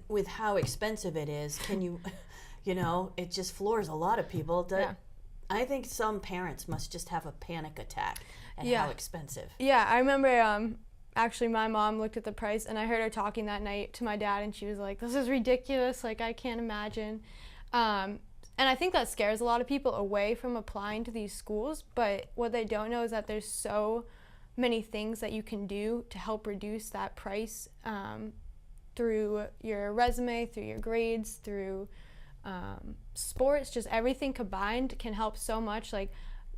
with how expensive it is, can you, it just floors a lot of people. Yeah. I think some parents must just have a panic attack at how expensive. Yeah, I remember actually my mom looked at the price, and I heard her talking that night to my dad, and she was like, this is ridiculous, like I can't imagine. And I think that scares a lot of people away from applying to these schools, but what they don't know is that there's so many things that you can do to help reduce that price, through your resume, through your grades, through sports. Just everything combined can help so much. Like,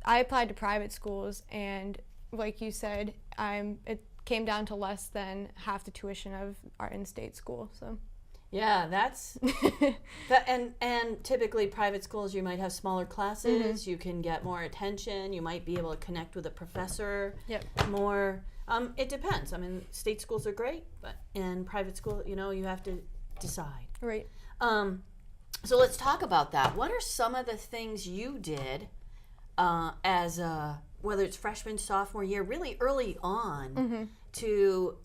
I applied to private schools, and like you said, it came down to less than half the tuition of our in-state school. So yeah, that's and typically private schools, you might have smaller classes, you can get more attention, you might be able to connect with a professor more. It depends. I mean, state schools are great, but in private school, you have to decide. Right. So let's talk about that. What are some of the things you did as whether it's freshman, sophomore year, really early on, to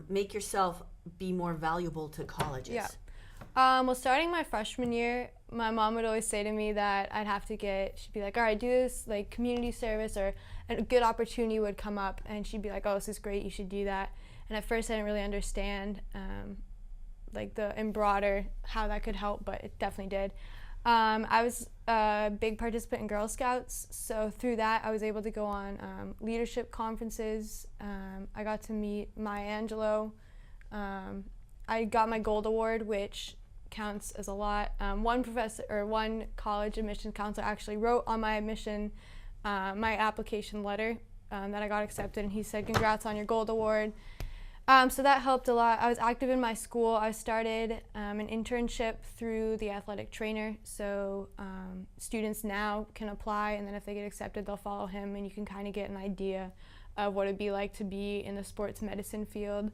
make yourself be more valuable to colleges? Yeah. Well, starting my freshman year, my mom would always say to me that I'd have to she'd be like, all right, do this like community service, or a good opportunity would come up, and she'd be like, oh, this is great, you should do that. And at first I didn't really understand like in broader how that could help, but it definitely did. I was a big participant in Girl Scouts, so through that I was able to go on leadership conferences. I got to meet Maya Angelou. I got my Gold Award, which counts as a lot. One college admissions counselor actually wrote on my admission, my application letter, that I got accepted, and he said, congrats on your Gold Award. So that helped a lot. I was active in my school. I started an internship through the athletic trainer, so students now can apply, and then if they get accepted, they'll follow him, and you can kind of get an idea of what it'd be like to be in the sports medicine field.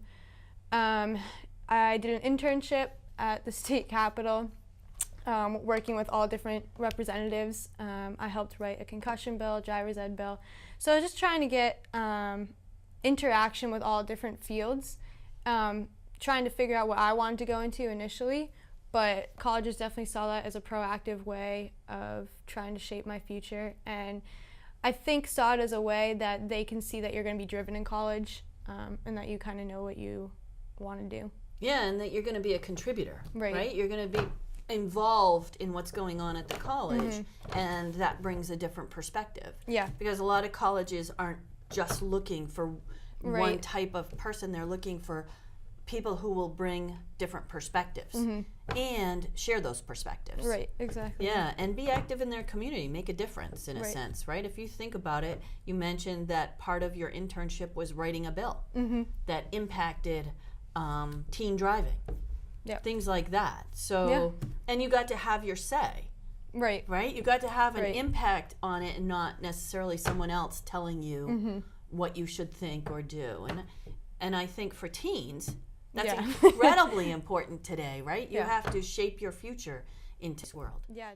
I did an internship at the state capitol, working with all different representatives. I helped write a concussion bill, driver's ed bill. So I was just trying to get interaction with all different fields, trying to figure out what I wanted to go into initially, but colleges definitely saw that as a proactive way of trying to shape my future, and I think saw it as a way that they can see that you're going to be driven in college, and that you kind of know what you want to do. Yeah, and that you're going to be a contributor, right? You're going to be involved in what's going on at the college, and that brings a different perspective. Yeah. Because a lot of colleges aren't just looking for one type of person. They're looking for people who will bring different perspectives and share those perspectives. Right, exactly. Yeah, and be active in their community, make a difference in a sense, right? If you think about it, you mentioned that part of your internship was writing a bill that impacted teen driving, things like that. So, and you got to have your say. Right. You got to have an impact on it, and not necessarily someone else telling you what you should think or do. And I think for teens, that's incredibly important today, right? You have to shape your future into this world. Yeah.